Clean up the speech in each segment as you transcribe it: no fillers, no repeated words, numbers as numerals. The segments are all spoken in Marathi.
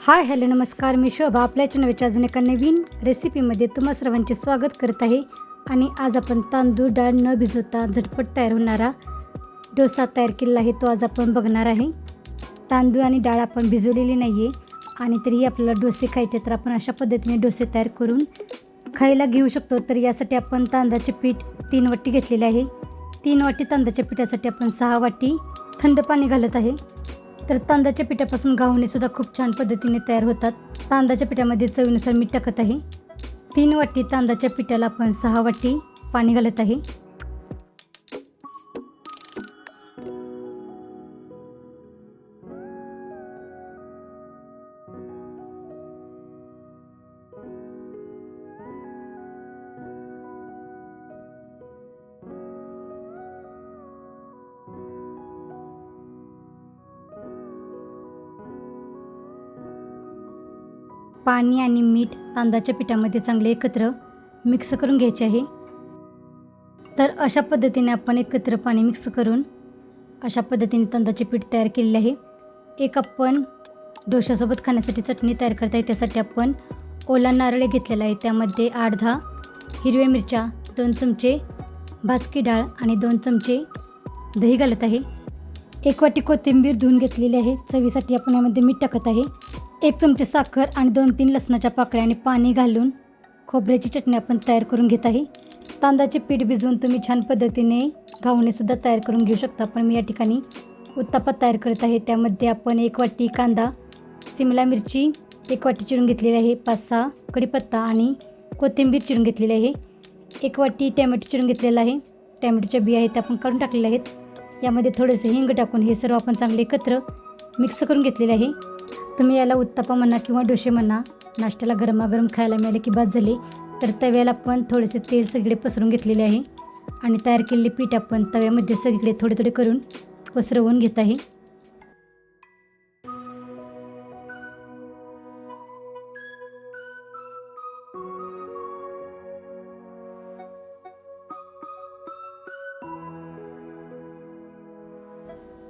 हाय हॅलो नमस्कार, मी शोभा आपल्या चॅनलच्या अजून एका नवीन रेसिपीमध्ये तुम्हा सर्वांचे स्वागत करत आहे। आणि आज आपण तांदूळ डाळ न भिजवता झटपट तयार होणारा डोसा तयार केलेला आहे, तो आज आपण बघणार आहे। तांदूळ आणि डाळ आपण भिजवलेली नाही आहे आणि तरीही आपल्याला डोसे खायचे, तर आपण अशा पद्धतीने डोसे तयार करून खायला घेऊ शकतो। तर यासाठी आपण तांदळाचे पीठ 3 वाटी घेतलेले आहे। 3 वाटी तांदळाच्या पिठासाठी आपण 6 वाटी थंड पाणी घालत आहे। तर तांदळाच्या पिठापासून घावणे सुद्धा खूप छान पद्धतीने तयार होतात। तांदळाच्या पिठामध्ये चवीनुसार मीठ टाकत आहे। 3 वाटी तांदळाच्या पिठाला आपण 6 वाटी पाणी घालत आहे। पाणी आणि मीठ तांदळाच्या पिठामध्ये चांगले एकत्र मिक्स करून घ्यायचे आहे। तर अशा पद्धतीने आपण एकत्र पाणी मिक्स करून अशा पद्धतीने तांदळाचे पीठ तयार केलेले आहे। एक आपण डोशासोबत खाण्यासाठी चटणी तयार करता आहे, त्यासाठी आपण ओला नारळ घेतलेला आहे। त्यामध्ये 8-10 हिरव्या मिरच्या, 2 चमचे भाजकी डाळ आणि 2 चमचे दही घालत आहे। 1 वाटी कोथिंबीर धुवून घेतलेली आहे। चवीसाठी आपण यामध्ये मीठ टाकत आहे। 1 चमचे साखर आणि 2-3 लसणाच्या पाकळ्या आणि पाणी घालून खोबऱ्याची चटणी आपण तयार करून घेत आहे। तांदळाचे पीठ भिजवून तुम्ही छान पद्धतीने घावणे सुद्धा तयार करून घेऊ शकता, पण मी या ठिकाणी उत्तप्पा तयार करत आहे। त्यामध्ये आपण 1 वाटी कांदा, शिमला मिरची 1 वाटी चिरून घेतलेली आहे, 5-6 कढीपत्ता आणि कोथिंबीर चिरून घेतलेली आहे, 1 वाटी टॅमॅटो चिरून घेतलेला आहे। टॅमॅटोच्या बिया आहेत त्या आपण काढून टाकलेल्या आहेत। यामध्ये थोडेसे हिंग टाकून हे सर्व आपण चांगले एकत्र मिक्स करून घेतलेले आहे। तुम्ही याला उत्तप्पा म्हणा किंवा डोसे म्हणा, नाश्त्याला गरमागरम खायला मिळाले की बाद झाले। तर तव्याला आपण थोडेसे तेल सगळे पसरून घेतलेले आहे आणि तयार केलेले पीठ आपण तव्यामध्ये सगळीकडे थोडे थोडे करून पसरवून घेत आहे।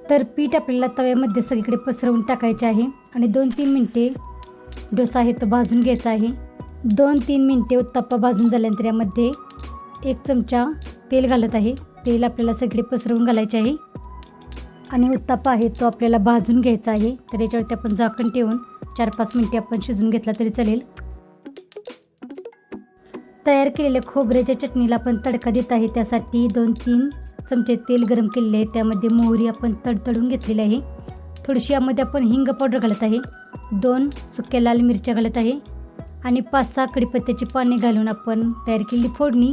तर पीठ आपल्याला तव्यामध्ये सगळीकडे पसरवून टाकायचे आहे आणि 2-3 मिनिटे डोसा आहे तो भाजून घ्यायचा आहे। 2-3 मिनिटे उत्तप्पा भाजून झाल्यानंतर यामध्ये 1 चमचा तेल घालत आहे। तेल आपल्याला सगळे पसरवून घालायचे आहे आणि उत्तप्पा आहे तो आपल्याला भाजून घ्यायचा आहे। तर याच्यावरती आपण झाकण ठेवून 4-5 मिनिटे आपण शिजवून घेतला तरी चालेल। तयार केलेल्या खोबऱ्याच्या चटणीला आपण तडका देत आहे। त्यासाठी 2-3 चमचे तेल गरम केलेले आहे। त्यामध्ये मोहरी आपण तडतडून घेतलेली आहे। थोडीशी यामध्ये आपण हिंग पावडर घालत आहे, 2 सुक्या लाल मिरच्या घालत आहे आणि 5-6 कढीपत्त्याची पाने घालून आपण तयार केलेली फोडणी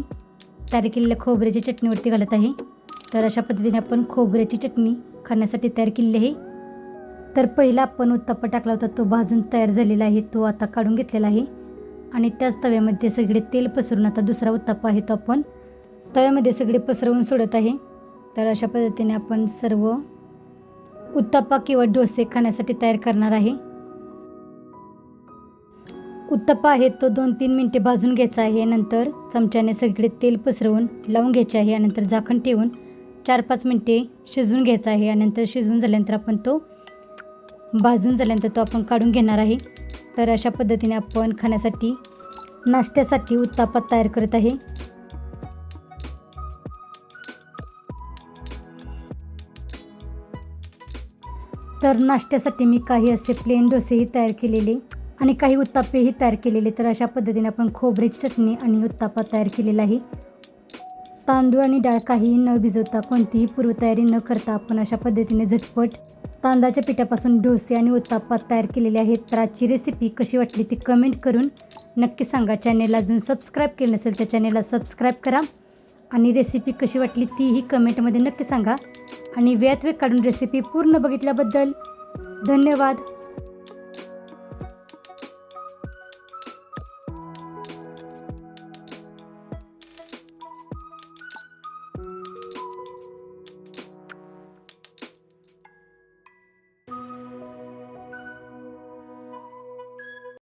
तयार केलेल्या खोबऱ्याच्या चटणीवरती घालत आहे। तर अशा पद्धतीने आपण खोबऱ्याची चटणी खाण्यासाठी तयार केलेली आहे। तर पहिला आपण उत्तप्पा टाकला होता तो भाजून तयार झालेला आहे, तो आता काढून घेतलेला आहे आणि त्याच तव्यामध्ये सगळे तेल पसरून आता दुसरा उत्तप्पा आहे तो आपण तव्यामध्ये सगळे पसरवून सोडत आहे। तर अशा पद्धतीने आपण सर्व उत्तप्पा किंवा डोसे खाण्यासाठी तयार करणार आहे। उत्तप्पा आहे तो 2-3 मिनिटे भाजून घ्यायचा आहे। नंतर चमच्याने सगळे तेल पसरवून लावून घ्यायचे आहे आणि नंतर झाकण ठेवून 4-5 मिनिटे शिजवून घ्यायचा आहे आणि नंतर शिजवून झाल्यानंतर आपण तो भाजून झाल्यानंतर तो आपण काढून घेणार आहे। तर अशा पद्धतीने आपण खाण्यासाठी नाश्त्यासाठी उत्तप्पा तयार करत आहे। तर नाश्त्यासाठी मी काही असे प्लेन डोसेही तयार केलेले आणि काही उत्तप्पेही तयार केलेले। तर अशा पद्धतीने आपण खोबऱ्याची चटणी आणि उत्तप्पा तयार केलेला आहे। तांदूळ आणि डाळ काहीही न भिजवता, कोणतीही पूर्वतयारी न करता आपण अशा पद्धतीने झटपट तांदळाच्या पिठापासून डोसे आणि उत्तप्पा तयार केलेले आहेत। तर आजची रेसिपी कशी वाटली ती कमेंट करून नक्की सांगा। चॅनेलला अजून सबस्क्राईब केलं नसेल तर चॅनेलला सबस्क्राईब करा आणि रेसिपी कशी वाटली तीही कमेंटमध्ये नक्की सांगा। आणि वेळात वेळ काढून रेसिपी पूर्ण बघितल्याबद्दल धन्यवाद।